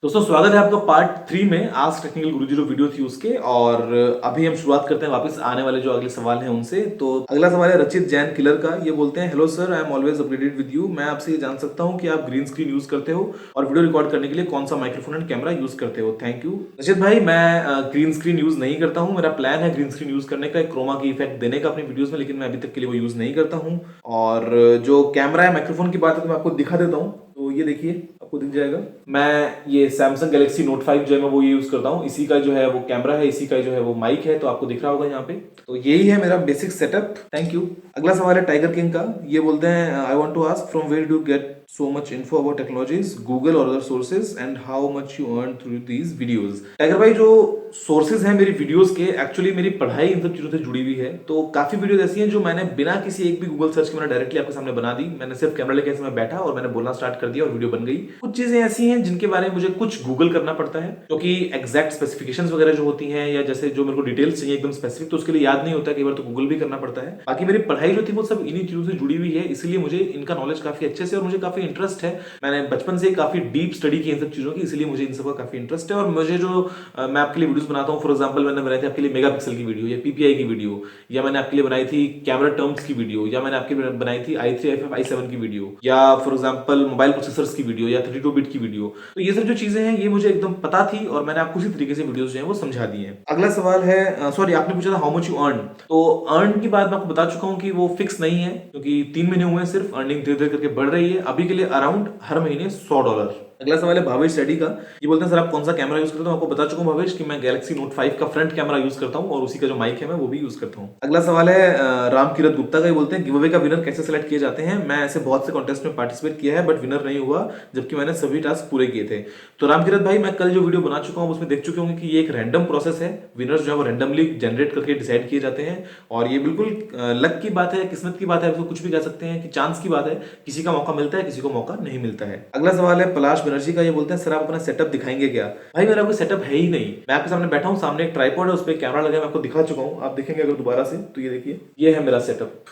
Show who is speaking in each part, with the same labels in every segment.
Speaker 1: दोस्तों स्वागत है आपका पार्ट 3 में आज टेक्निकल गुरुजी जो वीडियो थी उसके। और अभी हम शुरुआत करते हैं वापस आने वाले जो अगले सवाल हैं उनसे। तो अगला सवाल है रचित जैन किलर का। ये बोलते हैं, hello sir, I am always updated with you. मैं आपसे ये जान सकता हूँ कि आप ग्रीन स्क्रीन यूज करते हो और वीडियो रिकॉर्ड करने के लिए कौन सा माइक्रोफोन एंड कैमरा यूज करते हो। Thank you. रचित भाई, मैं ग्रीन स्क्रीन यूज नहीं करता हूँ। मेरा प्लान है ग्रीन स्क्रीन यूज करने का, एक क्रोमा की इफेक्ट देने का अपनी वीडियोज में, लेकिन मैं अभी तक के लिए वो यूज नहीं करता हूँ। और जो कैमरा है, माइक्रोफोन की बात है तो मैं आपको दिखा देता हूँ। तो ये देखिए, आपको दिख जाएगा। मैं ये सैमसंग गैलेक्सी नोट 5 जो है मैं वो यूज करता हूँ। इसी का जो है वो कैमरा है, इसी का जो है वो माइक है, तो आपको दिख रहा होगा यहाँ पे। तो यही है मेरा बेसिक सेटअप। Thank you. अगला सवाल है टाइगर किंग का। ये बोलते हैं, I want to ask from where do get so much info about technologies, Google or other sources, and how much you earn through these videos। Tiger भाई, जो sources हैं मेरी वीडियोस के, एक्चुअली मेरी पढ़ाई इन सब चीजों से जुड़ी हुई है। तो काफी वीडियोस ऐसी हैं जो मैंने बिना किसी एक भी गूगल सर्च के मैंने डायरेक्टली आपके सामने बना दी। मैंने सिर्फ कैमरा लेके ऐसे में बैठा और मैंने बोलना स्टार्ट कर दिया और वीडियो बन गई। कुछ चीजें ऐसी हैं जिनके बारे में मुझे कुछ गूगल करना पड़ता है, क्योंकि एग्जैक्ट स्पेसिफिकेशंस वगैरह जो होती हैं, या जैसे जो मेरे को डिटेल्स चाहिए एकदम स्पेसिफिक, तो उसके लिए याद नहीं होता, कई बार तो गूगल भी करना पड़ता है। बाकी मेरी पढ़ाई जो थी वो सब इन्हीं चीजों से जुड़ी हुई है, इसलिए मुझे इनका नॉलेज काफी अच्छे से और मुझे काफी इंटरेस्ट है। मैंने बचपन से काफी डीप स्टडी की इन सब चीजों की, इसलिए मुझे इन सब का काफी इंटरेस्ट है। और मुझे जो मैं आपके लिए वीडियोस बनाता हूँ, फॉर एग्जांपल मैंने बनाई थी आपके लिए मेगापिक्सल की वीडियो, या पीपीआई की वीडियो, या मैंने आपके लिए बनाई थी कैमरा टर्म्स की वीडियो, या मैंने आपके लिए बनाई थी i3 FF i7 की वीडियो, या फॉर एग्जांपल मोबाइल प्रोसेसर्स की वीडियो, या 32 बिट की वीडियो। तो ये सब जो चीजें हैं ये मुझे एकदम पता थी और मैंने आपको उसी तरीके से वीडियोस जो है वो समझा दी है। अगला सवाल है, सॉरी, आपने पूछा था हाउ मच यू अर्न। तो अर्न की बात मैं आपको बता चुका हूँ कि वो फिक्स नहीं है, क्योंकि 3 महीने हुए हैं सिर्फ, अर्निंग धीरे धीरे करके बढ़ रही है। अभी के लिए अराउंड हर महीने $100। अगला सवाल है भावेश रेड्डी का। ये बोलते हैं, सर आप कौन सा कैमरा यूज करते हो। आपको बता चुका हूं भावेश कि मैं गैलेक्सी नोट 5 का फ्रंट कैमरा यूज करता हूं और उसी का जो माइक है मैं वो भी यूज करता हूं। अगला सवाल है राम किरत गुप्ता का। ये बोलते हैं, गिव अवे का विनर कैसे सिलेक्ट किए जाते हैं। मैं ऐसे बहुत से कॉन्टेस्ट में पार्टिसिपेट किया है बट विनर नहीं हुआ, जबकि मैंने सभी टास्क पूरे किए थे। तो राम किरत भाई, मैं कल जो वीडियो बना चुका हूं उसमें देख चुके होंगे कि ये एक रैंडम प्रोसेस है। विनर्स जो है वो रैंडमली जनरेट करके डिसाइड किए जाते हैं, और ये बिल्कुल लक की बात है, किस्मत की बात है, उसको कुछ भी कह सकते हैं कि चांस की बात है। किसी का मौका मिलता है, किसी को मौका नहीं मिलता है। अगला सवाल है पलाश बनर्जी का। ये बोलते हैं, सर आप अपना सेटअप दिखाएंगे क्या। भाई मेरा कोई सेटअप है ही नहीं। मैं आपके सामने बैठा हूं, सामने एक ट्राइपॉड है, उस पर कैमरा लगा है, मैं आपको दिखा चुका हूं। आप देखेंगे अगर दोबारा से तो ये देखिए, ये है मेरा सेटअप।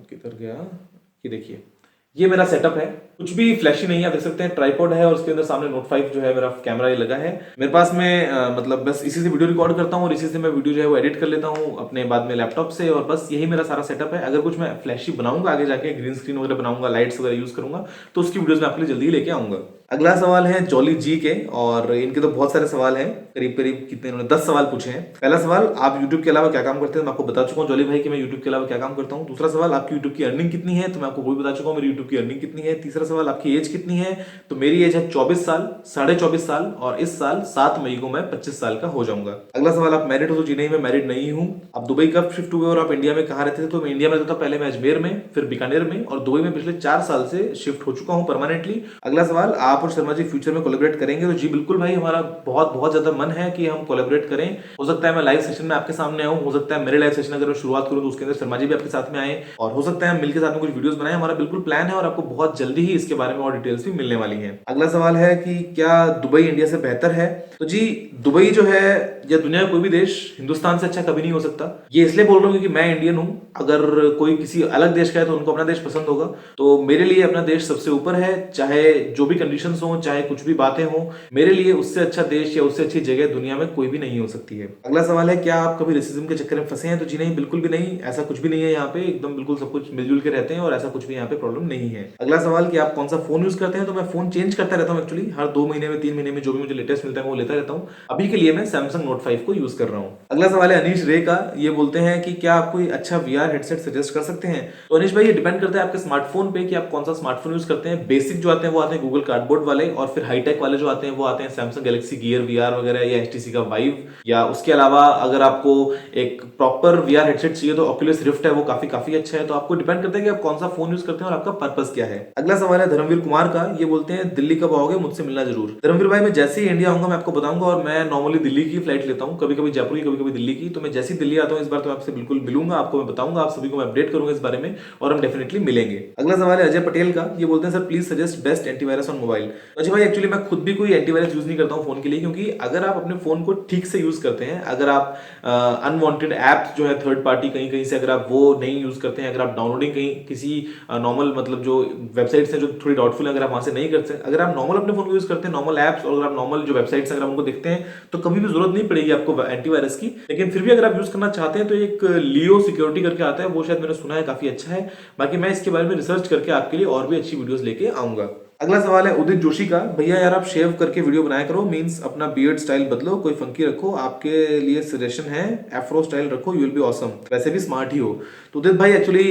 Speaker 1: किधर गया, ये देखिए, ये मेरा सेटअप है। कुछ भी फ्लैशी नहीं है, आप देख सकते हैं ट्राइपॉड है और उसके अंदर सामने नोट 5 जो है मेरा कैमरा ये लगा है मेरे पास में। मतलब बस इसी से वीडियो रिकॉर्ड करता हूँ और इसी से मैं वीडियो जो है वो एडिट कर लेता हूँ अपने बाद में लैपटॉप से, और बस यही मेरा सारा सेटअप है। अगर कुछ मैं फ्लैशी बनाऊंगा आगे जाके, ग्रीन स्क्रीन वगैरह बनाऊंगा, लाइट्स वगैरह यूज करूंगा, तो उसकी वीडियोस मैं आपके लिए जल्दी ही लेके आऊंगा। अगला सवाल है जॉली जी के, और इनके तो बहुत सारे सवाल हैं, करीब करीब कितने, इन्होंने 10 सवाल पूछे हैं। पहला सवाल, आप यूट्यूब के अलावा क्या काम करते हैं। मैं आपको बता चुका हूँ जॉली भाई कि मैं यूट्यूब के अलावा क्या काम करता हूँ। दूसरा सवाल, आपकी यूट्यूब की अर्निंग कितनी है, तो मैं आपको वो भी बता चुका हूँ मेरी यूट्यूब की अर्निंग कितनी है। तीसरा सवाल, आपकी एज कितनी है, तो मेरी एज है 24 साल, 24.5 साल, और इस साल 7 मई को मैं 25 साल का हो जाऊंगा। अगला सवाल, आप मैरिड हो, तो जी नहीं, मैं मैरिड नहीं हूँ। आप दुबई कब शिफ्ट हुए और आप इंडिया में कहाँ रहते थे। तो मैं इंडिया में रहता था, पहले मैं अजमेर में, फिर बीकानेर में, और दुबई में पिछले 4 साल से शिफ्ट हो चुका हूँ परमानेंटली। अगला सवाल, आप और शर्मा जी फ्यूचर में कोलैबोरेट करेंगे। तो जी बिल्कुल भाई, हमारा बहुत बहुत ज्यादा मन है कि हम कोलैबोरेट करें। हो सकता है मैं लाइव सेशन में आपके सामने आऊं, हो सकता है मेरे लाइव सेशन अगर मैं शुरुआत करूं तो उसके अंदर शर्मा जी भी आपके साथ में आए, और हो सकता है हम मिलकर साथ में कुछ वीडियोस बनाएं। हमारा बिल्कुल प्लान है और आपको बहुत जल्दी ही इसके बारे में और डिटेल्स भी मिलने वाली है। अगला सवाल है कि क्या दुबई इंडिया से बेहतर है। तो जी, दुबई जो है, या दुनिया का कोई भी देश हिंदुस्तान से अच्छा कभी नहीं हो सकता। ये इसलिए बोल रहा हूँ क्योंकि मैं इंडियन हूं। अगर कोई किसी अलग देश का है तो उनको अपना देश पसंद होगा, तो मेरे लिए अपना देश सबसे ऊपर है। चाहे जो भी कंडीशंस हो, चाहे कुछ भी बातें हो, मेरे लिए उससे अच्छा देश या उससे अच्छी जगह दुनिया में कोई भी नहीं हो सकती है। अगला सवाल है, क्या आप कभी रेसिज्म के चक्कर में फंसे हैं। तो जी नहीं, बिल्कुल भी नहीं, ऐसा कुछ भी नहीं है। यहाँ पे एकदम बिल्कुल सब कुछ मिलजुल के रहते हैं और ऐसा कुछ भी यहाँ पे प्रॉब्लम नहीं है। अगला सवाल कि आप कौन सा फोन यूज करते हैं। तो मैं फोन चेंज करता रहता हूँ एक्चुअली, हर 2 महीने में, 3 महीने में जो भी मुझे लेटेस्ट मिलता है वो लेता रहता हूँ। अभी के लिए मैं सैमसंग नोट 5 को यूज कर रहा हूँ। अगला सवाल है अनीश रे का। ये बोलते हैं कि क्या आप कोई अच्छा VR हेडसेट सजेस्ट कर सकते हैं। तो अनीश भाई, ये डिपेंड करता है आपके स्मार्टफोन पे कि आप कौन सा स्मार्टफोन यूज करते हैं। बेसिक जो आते हैं वो आते हैं गूगल कार्डबोर्ड वाले, और फिर हाईटेक वाले जो आते हैं वो आते हैं सैमसंग गैलेक्सी गियर VR वगैरह, या HTC का वाइव, या उसके अलावा अगर आपको एक प्रॉपर VR हेडसेट चाहिए तो ऑक्यूलस रिफ्ट है, वो काफी अच्छा है। तो आपको डिपेंड करता है कि आप कौन सा फोन यूज करते हैं और आपका पर्पस क्या है। अगला सवाल है धर्मवीर कुमार का। ये बोलते हैं, दिल्ली कब आओगे, मुझसे मिलना जरूर। धर्मवीर भाई, मैं जैसे ही इंडिया आऊंगा मैं आपको बताऊंगा, और मैं नॉर्मली दिल्ली की फ्लाइट लेता हूँ, कभी कभी जयपुर की, कभी कभी दिल्ली की, तो मैं जैसे ही दिल्ली आता हूँ इस बार तो आपसे बिल्कुल मिलूंगा, आपको मैं बताऊंगा, आप सभी को मैं अपडेट करूंगा इस बारे में और हम डेफिनेटली मिलेंगे। अगला सवाल है अजय पटेल का, ये बोलते हैं sir please suggest best antivirus on mobile. Ajay भाई एक्चुअली मैं खुद भी कोई एंटीवायरस यूज नहीं करता हूँ फोन के लिए, क्योंकि अगर आप अपने फोन को ठीक से यूज करते हैं, अगर आप अनवांटेड ऐप्स जो है थर्ड पार्टी कहीं कहीं से अगर आप वो नहीं यूज करते हैं, अगर आप डाउनलोडिंग कहीं किसी नॉर्मल मतलब जो वेबसाइट्स हैं जो थोड़ी डाउटफुल है, अगर आप वहां से नहीं करते, अगर आप नॉर्मल अपने फोन को यूज करते हैं, नॉर्मल ऐप्स, और अगर आप नॉर्मल जो वेबसाइट्स अगर आप उनको देखते हैं, तो कभी भी जरूरत नहीं पड़ेगी आपको एंटीवायरस की। लेकिन फिर भी अगर आप यूज करना चाहते हैं तो एक लियो सिक्योरिटी करके आता है, वो शायद मैंने सुना है काफी अच्छा है। बाकी मैं इसके बारे में रिसर्च करके आपके लिए और भी अच्छी वीडियोस लेके आऊंगा। अगला सवाल है उदित जोशी का, भैया यार आप शेव करके वीडियो बनाया करो, मींस अपना बियर्ड स्टाइल बदलो, कोई फंकी रखो, आपके लिए सजेशन है, एफ्रो स्टाइल रखो, यू विल बी ऑसम, वैसे भी स्मार्ट ही हो। तो उदित भाई एक्चुअली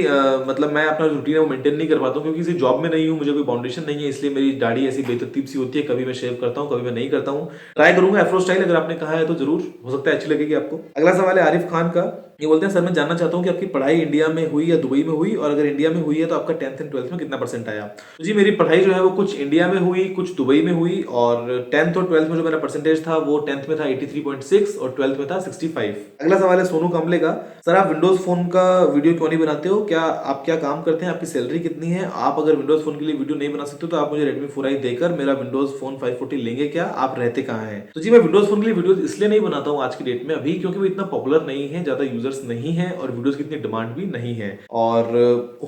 Speaker 1: मतलब मैं अपना रूटीन है वो मेंटेन नहीं कर पाता हूँ, क्योंकि किसी जॉब में नहीं हूँ, मुझे कोई बाउंडेशन नहीं है, इसलिए मेरी दाढ़ी ऐसी बेतरतीब सी होती है, कभी मैं शेव करता हूँ, कभी मैं नहीं करता हूँ। ट्राई करूंगा एफ्रो स्टाइल, अगर आपने कहा है तो जरूर, हो सकता है अच्छी लगेगी आपको। अगला सवाल है आरिफ खान का, ये बोलते हैं सर मैं जानना चाहता हूँ कि आपकी पढ़ाई इंडिया में हुई या दुबई में हुई, और अगर इंडिया में हुई है तो आपका 10th एंड 12th में कितना परसेंट आया। तो जी मेरी पढ़ाई जो है वो कुछ इंडिया में हुई, कुछ दुबई में हुई, और 10th और 12th में जो मेरा परसेंटेज था वो 10th में था 83.6 और 12th में था 65। अगला सवाल है सोनू कामले का, सर आप विंडोज फोन का वीडियो क्यों नहीं बनाते हो, क्या आप क्या काम करते हैं, आपकी सैलरी कितनी है, आप अगर विंडोज फोन के लिए वीडियो नहीं बना सकते तो आप मुझे रेडमी 4i देकर मेरा विंडोज फोन 540 लेंगे क्या, आप रहते कहाँ हैं। तो जी मैं विंडोज फोन के लिए वीडियोस इसलिए नहीं बनाता हूँ आज की डेट में अभी, क्योंकि वो इतना पॉपुलर नहीं है, ज्यादा यूजर्स नहीं है, और वीडियोस की इतनी डिमांड भी नहीं है, और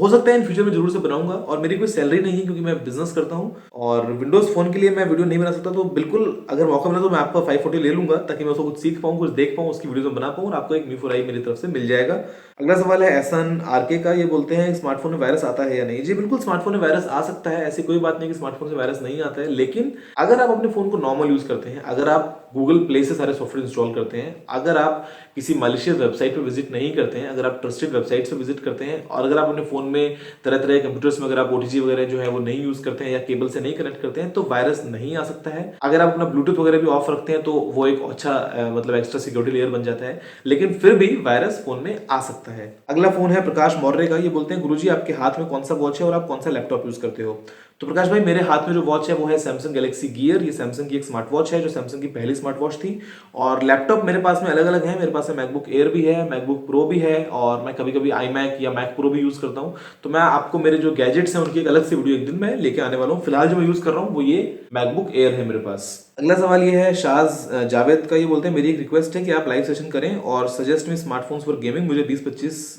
Speaker 1: हो सकता है इन फ्यूचर में जरूर से बनाऊंगा, और मेरी कोई सैलरी नहीं है क्योंकि मैं बिजनेस करता हूँ, और विंडोज फोन के लिए मैं वीडियो नहीं बना सकता, तो बिल्कुल अगर मौका मिला तो मैं आपका 540 ले लूंगा, ताकि मैं उसको कुछ सीख पाऊँ, कुछ देख पाऊँ, उसकी वीडियो में बना पाऊँ, और आपको एक Mi 4i मेरी तरफ से मिल जाएगा। अगला सवाल है एहसन आरके का, ये बोलते हैं स्मार्टफोन में वायरस आता है या नहीं। जी बिल्कुल स्मार्टफोन में वायरस आ सकता है, ऐसी कोई बात नहीं कि स्मार्टफोन से वायरस नहीं आता है, लेकिन अगर आप अपने फोन को नॉर्मल यूज करते हैं, अगर आप गूगल प्ले से सारे सॉफ्टवेयर इंस्टॉल करते हैं, अगर आप किसी मालिशियस वेबसाइट पर विजिट नहीं करते हैं, अगर आप ट्रस्टेड वेबसाइट्स पर विजिट करते हैं, और अगर आप अपने फोन में तरह तरह के कंप्यूटर्स में अगर आप ओटीजी वगैरह जो है वो नहीं यूज करते हैं या केबल से नहीं कनेक्ट करते हैं, तो वायरस नहीं आ सकता है। अगर आप अपना ब्लूटूथ वगैरह भी ऑफ रखते हैं तो वो एक अच्छा मतलब एक्स्ट्रा सिक्योरिटी लेयर बन जाता है, लेकिन फिर भी वायरस फोन में आ सकता है। अगला फोन है प्रकाश मौर्य का, ये बोलते हैं गुरुजी आपके हाथ में कौन सा वॉच है और आप कौन सा लैपटॉप यूज करते हो। तो प्रकाश भाई मेरे हाथ में जो वॉच है वो है सैमसंग गैलेक्सी गियर, ये सैमसंग की एक स्मार्ट वॉच है जो सैमसंग की पहली स्मार्ट वॉच थी, और लैपटॉप मेरे पास में अलग अलग है, मेरे पास में मैकबुक एयर भी है, मैकबुक प्रो भी है, और मैं कभी कभी iMac या मैक प्रो भी यूज करता हूँ। तो मैं आपको मेरे जो गैजेट्स हैं उनकी एक अलग से वीडियो एक दिन में लेके आने वाला हूँ। फिलहाल जो मैं यूज कर रहा हूँ वो ये मैकबुक एयर है मेरे पास। अगला सवाल ये है शाज जावेद का, ये बोलते हैं मेरी एक रिक्वेस्ट है कि आप लाइव सेशन करें और suggest me smartphones for gaming, मुझे 20-25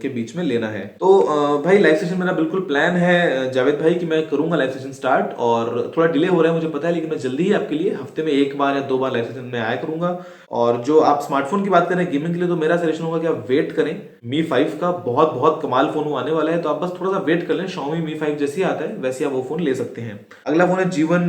Speaker 1: के बीच में लेना है। तो भाई लाइव सेशन मेरा बिल्कुल प्लान है जावेद भाई कि मैं करूंगा लाइव सेशन स्टार्ट, और थोड़ा डिले हो रहा है मुझे पता है, लेकिन मैं जल्दी ही आपके लिए हफ्ते में 1 बार या 2 बार लाइव सेशन में आया करूंगा। और जो आप स्मार्टफोन की बात करें गेमिंग के लिए, तो मेरा सजेशन होगा कि आप वेट करें, Mi 5 का बहुत बहुत कमाल फोन आने वाला है, तो आप बस थोड़ा सा वेट कर लें, Xiaomi Mi 5 जैसे आता है वैसे आप वो फोन ले सकते हैं। अगला फोन है जीवन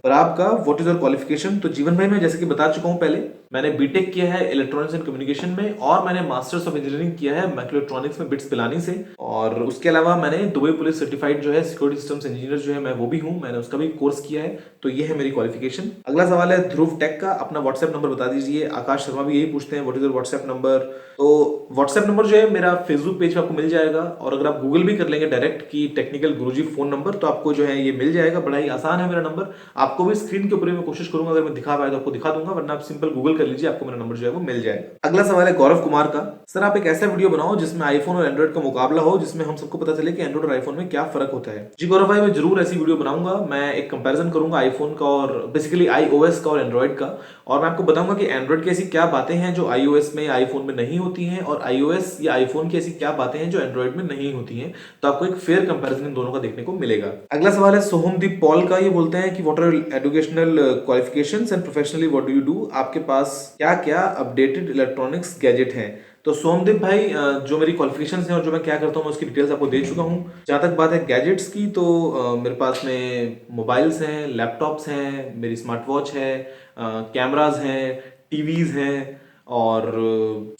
Speaker 1: पराब का, व्हाट इज योर क्वालिफिकेशन। तो जीवन भाई मैं जैसे कि बता चुका हूं पहले, मैंने बीटेक किया है इलेक्ट्रॉनिक्स एंड कम्युनिकेशन में, और मैंने मास्टर्स ऑफ इंजीनियरिंग किया है माइक्रोइलेक्ट्रॉनिक्स में बिट्स पिलानी से, और उसके अलावा मैंने दुबई पुलिस सर्टिफाइड जो है सिक्योरिटी सिस्टम्स इंजीनियर जो है मैं वो भी हूं, मैंने उसका भी कोर्स किया है। तो ये है मेरी क्वालिफिकेशन। अगला सवाल है ध्रुव टेक का, अपना व्हाट्सएप नंबर बता दीजिए। आकाश शर्मा भी यही पूछते हैं what is your WhatsApp number. तो व्हाट्सएप नंबर जो है मेरा फेसबुक पेज पे आपको मिल जाएगा, और अगर आप गूगल भी कर लेंगे डायरेक्ट की टेक्निकल गुरुजी फोन नंबर, तो आपको जो है ये मिल जाएगा, बड़ा ही आसान है मेरा नंबर। आपको भी स्क्रीन के ऊपर मैं कोशिश करूंगा अगर मैं दिखा पाया तो आपको दिखा दूंगा, वरना आप सिंपल गूगल कर लीजिए, आपको मेरा नंबर जो है वो मिल जाएगा। अगला सवाल है गौरव कुमार का, सर आप एक ऐसा वीडियो बनाओ जिसमें आईफोन और एंड्रॉइड का मुकाबला हो, जिसमें हम सबको पता चले कि एंड्रॉइड और आईफोन में क्या फर्क होता है। जी गौरव भाई मैं जरूर ऐसी वीडियो बनाऊंगा, मैं एक कंपैरिजन करूंगा आईफोन का और बेसिकली iOS का और एंड्रॉइड का, और मैं आपको बताऊंगा कि एंड्रॉइड की ऐसी क्या बातें हैं जो iOS में आईफोन में नहीं होती हैं, और iOS या आईफोन की ऐसी क्या बातें हैं जो एंड्रॉइड में नहीं होती हैं। तो आपको एक फेयर कंपैरिजन इन दोनों का देखने को मिलेगा। अगला सवाल है सोहमदीप पॉल का, ये बोलते हैं कि what are educational qualifications and professionally what do you do, आपके पास क्या क्या अपडेटेड इलेक्ट्रॉनिक्स गैजेट हैं। तो सोमदीप भाई जो मेरी क्वालिफिकेशंस हैं और जो मैं क्या करता हूँ मैं उसकी डिटेल्स आपको दे चुका हूँ। जहाँ तक बात है गैजेट्स की, तो मेरे पास में मोबाइल्स हैं, लैपटॉप्स हैं, मेरी स्मार्ट वॉच है, कैमराज हैं, टीवीज हैं, और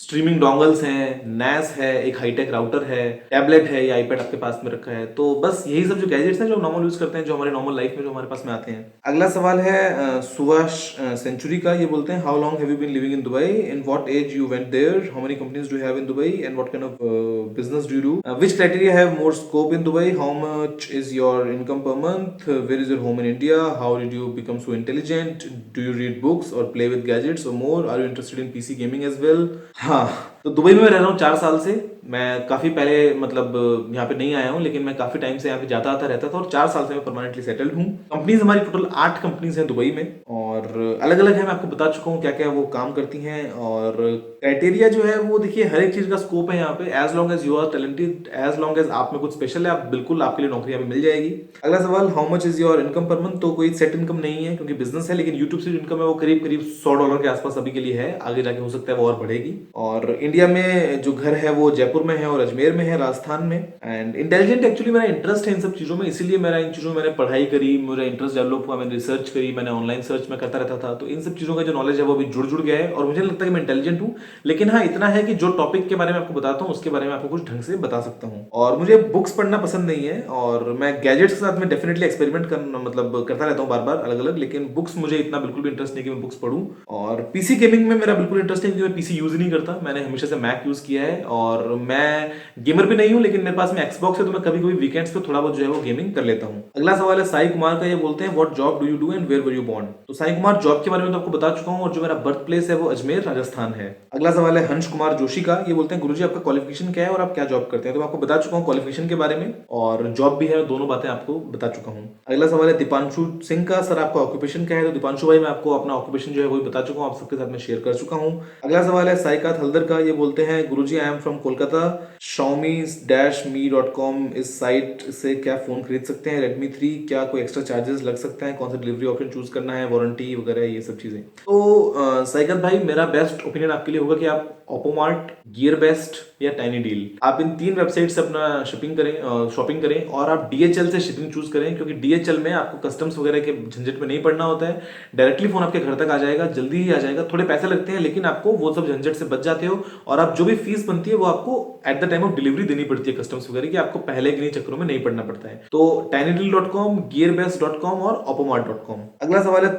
Speaker 1: स्ट्रीमिंग डोंगल्स हैं, नैस है, एक हाईटेक राउटर है, टैबलेट है या आईपैड आपके पास में रखा है। तो बस यही सब जो गैजेट्स हैं जो नॉर्मल यूज करते हैं, जो हमारे नॉर्मल लाइफ में जो हमारे पास में आते हैं। अगला सवाल है सुभाष सेंचुरी का, ये बोलते हैं how long have you been living in Dubai, in what age you went there, how many companies do you have in Dubai and what kind of business do you do, which criteria have more scope in Dubai, how much is your income per month, where is your home in India, how did you become so intelligent, do you read books or play with gadgets or more, are you interested in PC PC gaming as well. हाँ, तो Dubai में मैं रह रहा हूँ 4 साल से। मैं काफी पहले मतलब यहाँ पे नहीं आया हूँ, लेकिन मैं काफी टाइम से यहाँ पे जाता आता रहता था और 4 साल से मैं परमानेंटली सेटल्ड हूँ। कंपनीज हमारी टोटल 8 कंपनीज हैं दुबई में और अलग अलग है। मैं आपको बता चुका हूँ क्या क्या वो काम करती हैं और क्राइटेरिया जो है वो देखिए हर एक चीज का स्कोप है यहाँ पे। As long as you are talented, as long as आप में कुछ स्पेशल है, आप बिल्कुल आपके लिए नौकरी यहाँ पे मिल जाएगी। अगला सवाल, how much is your income per month? तो कोई सेट इनकम नहीं है क्योंकि बिजनेस है, लेकिन यूट्यूब से जो इनकम है वो करीब करीब $100 के आसपास अभी के लिए है। आगे जाके हो सकता है वो और बढ़ेगी। और इंडिया में जो घर है वो जयपुर में है और अजमेर में है, राजस्थान में। एंड इंटेलिजेंट एक्चुअली मेरा इंटरेस्ट है इन सब चीजों में, इसीलिए मेरा इन चीजों में मैंने पढ़ाई करी, मेरा इंटरेस्ट डेवलप हुआ, मैंने रिसर्च करी, मैंने ऑनलाइन सर्च में करता रहता था। तो इन सब चीजों का जो नॉलेज है वो अभी जुड़ गया है और मुझे लगता है कि मैं इंटेलिजेंट हूँ। लेकिन हाँ, इतना है कि जो टॉपिक के बारे में आपको बताता हूँ उसके बारे में आपको कुछ ढंग से बता सकता हूँ। और मुझे बुक्स पढ़ना पसंद नहीं है और मैं गैजेट्स के साथ में डेफिनेटली एक्सपेरिमेंट करना मतलब करता रहता हूँ बार बार अलग अलग, लेकिन बुक्स मुझे इतना बिल्कुल भी इंटरेस्ट नहीं कि मैं बुक्स पढ़ूं। और पीसी गेमिंग में मेरा बिल्कुल इंटरेस्ट है क्योंकि मैं पीसी यूज नहीं करता, मैंने हमेशा से मैक यूज किया है और मैं गेमर भी नहीं हूं, लेकिन मेरे पास में एक्सबॉक्स है तो मैं कभी कभी वीकेंड्स पे थोड़ा बहुत जो है वो गेमिंग कर लेता हूं। अगला सवाल है साई कुमार का, ये बोलते हैं what job do you do and where were you born? तो साई कुमार जॉब के बारे में तो आपको बता चुका हूं और जो मेरा बर्थ प्लेस है वो अजमेर राजस्थान है। अगला सवाल है हंस कुमार जोशी का, ये बोलते हैं गुरुजी आपका क्वालिफिकेशन क्या है और आप क्या जॉब करते हैं? तो मैं आपको बता चुका हूँ क्वालिफिकेशन के बारे में और जॉब भी है, दोनों बातें आपको बता चुका हूँ। अगला सवाल है दीपांशु सिंह का, सर आपका ऑक्यूपेशन क्या है? तो दीपांशु भाई मैं आपको अपना ऑक्यूपेशन जो है वो बता चुका हूँ, आप सबके साथ में शेयर कर चुका हूँ। अगला सवाल है साइकात हल्दर का, ये बोलते हैं गुरुजी I am from Kolkata, Xiaomi-me.com इस साइट से क्या फोन खरीद सकते हैं? Redmi 3 क्या कोई एक्स्ट्रा चार्जेस लग सकता है? कौन सा डिलीवरी ऑप्शन चूज करना है, वारंटी वगैरह ये सब चीजें। तो साइकात भाई मेरा बेस्ट ओपिनियन आपके लिए होगा कि आप ओप्पोमार्ट, गियर बेस्ट या टाइनी डील, आप इन 3 वेबसाइट से अपना शॉपिंग करें और आप DHL से शिपिंग चूज करें क्योंकि DHL में आपको कस्टम्स वगैरह के झंझट में नहीं पड़ना होता है। डायरेक्टली फोन आपके घर तक आ जाएगा, जल्दी ही आ जाएगा, थोड़े पैसे लगते हैं लेकिन आपको वो सब झंझट से बच जाते हो और आप जो भी फीस बनती है वो आपको at the time of delivery देनी पड़ती है कस्टम्स वगैरह की, आपको पहले के चक्करों में नहीं पड़ना पड़ता है। तो tinydeal.com, gearbest.com और opommart.com। अगला सवाल है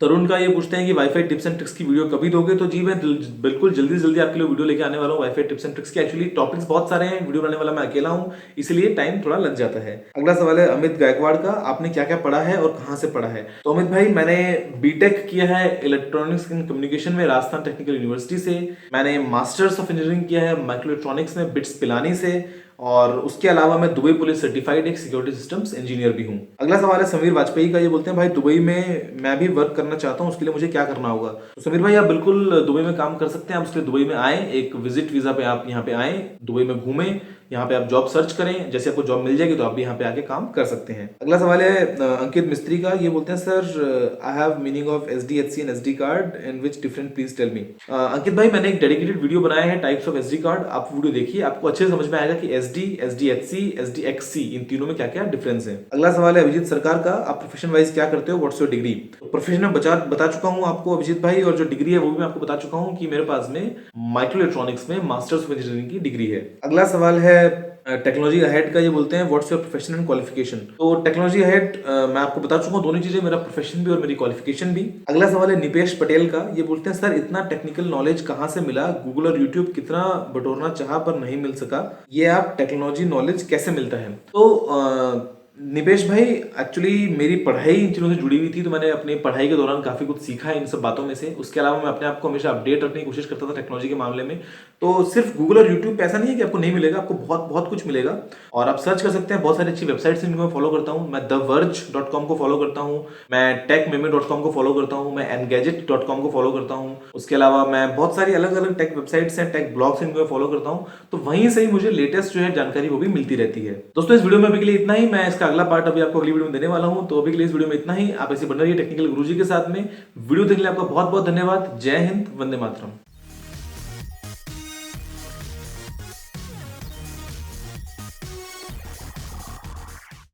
Speaker 1: तरुण का, ये पूछते हैं कि वाईफाई टिप्स एंड ट्रिक्स की वीडियो कभी दोगे? तो जी मैं बिल्कुल जल्दी आपके लिए वीडियो लेके आने वाला हूँ वाईफाई टिप्स एंड ट्रिक्स की। एक्चुअली टॉपिक्स बहुत सारे हैं, वीडियो बनाने वाला मैं अकेला हूँ, इसलिए टाइम थोड़ा लग जाता है। अगला सवाल है अमित गायकवाड़ का, आपने क्या क्या पढ़ा है और कहाँ से पढ़ा है? तो अमित भाई मैंने बीटेक किया है इलेक्ट्रॉनिक्स एंड कम्युनिकेशन में राजस्थान टेक्निकल यूनिवर्सिटी से, मैंने मास्टर्स ऑफ इंजीनियरिंग किया है माइक्रो इलेक्ट्रॉनिक्स में बिट्स पिलानी से और उसके अलावा मैं दुबई पुलिस सर्टिफाइड एक सिक्योरिटी सिस्टम्स इंजीनियर भी हूँ। अगला सवाल है समीर वाजपेयी का, ये बोलते हैं भाई दुबई में मैं भी वर्क करना चाहता हूँ, उसके लिए मुझे क्या करना होगा? तो समीर भाई आप बिल्कुल दुबई में काम कर सकते हैं, आप उसके लिए दुबई में आए, एक विजिट वीजा पे आप यहाँ पे आए, दुबई में घूमें, यहाँ पे आप जॉब सर्च करें, जैसे आपको जॉब मिल जाएगी तो आप भी यहाँ पे आके काम कर सकते हैं। अगला सवाल है अंकित मिस्त्री का, ये बोलते हैं sir I have meaning of SDHC and SD card in which different, please tell me. Ankit भाई मैंने एक डेडिकेटेड वीडियो बनाया है टाइप्स ऑफ SD कार्ड, आप वीडियो देखिए, आपको अच्छे से समझ में आएगा कि SD, SDHC, SDXC इन तीनों में क्या क्या डिफरेंस है। अगला सवाल है अभिजीत सरकार का, आप प्रोफेशन वाइज क्या करते हो, व्हाट्स योर डिग्री? प्रोफेशन में बता चुका हूँ आपको अभिजीत भाई, और जो डिग्री है वो भी मैं आपको बता चुका हूँ कि मेरे पास में माइक्रो इलेक्ट्रॉनिक्स में मास्टर्स ऑफ इंजीनियरिंग की डिग्री है। अगला सवाल है टेक्नोलॉजी अहेड का, ये बोलते हैं what's your profession and qualification? तो टेक्नोलॉजी अहेड मैं आपको बता चुका हूँ दोनों चीजें, मेरा प्रोफेशन भी और मेरी क्वालिफिकेशन भी। अगला सवाल है निपेश पटेल का, ये बोलते हैं सर इतना टेक्निकल नॉलेज कहाँ से मिला, गूगल और यूट्यूब कितना बटोरना चाहा पर नहीं मिल सका, ये आप टेक्नोलॉजी नॉलेज कैसे मिलता है? तो निपेश भाई एक्चुअली मेरी पढ़ाई इन चीज़ों से जुड़ी हुई थी, तो मैंने अपनी पढ़ाई के दौरान काफ़ी कुछ सीखा है इन सब बातों में से। उसके अलावा मैं अपने आप को हमेशा अपडेट रखने की कोशिश करता था टेक्नोलॉजी के मामले में। तो सिर्फ गूगल और यूट्यूब पे ऐसा नहीं है कि आपको नहीं मिलेगा, आपको बहुत कुछ मिलेगा और आप सर्च कर सकते हैं। बहुत सारी अच्छी वेबसाइट्स जिनको मैं फॉलो करता हूँ, मैं theverge.com को फॉलो करता हूँ, मैं techmeme.com को फॉलो करता हूँ, मैं engadget.com को फॉलो करता हूँ। उसके अलावा मैं बहुत सारी अलग अलग टेक वेबसाइट्स हैं, टेक ब्लॉग्स इनको मैं फॉलो करता हूँ, तो वहीं से ही मुझे लेटेस्ट जो है जानकारी वो भी मिलती रहती है। दोस्तों इस वीडियो में अभी के लिए इतना ही, मैं इसका अगला पार्ट अभी आपको अगली वीडियो में देने वाला हूं, तो अभी के लिए इस वीडियो में इतना ही। आप ऐसे बन रही है टेक्निकल गुरुजी के साथ में। वीडियो देखने के लिए आपका बहुत बहुत धन्यवाद। जय हिंद, वंदे मातरम।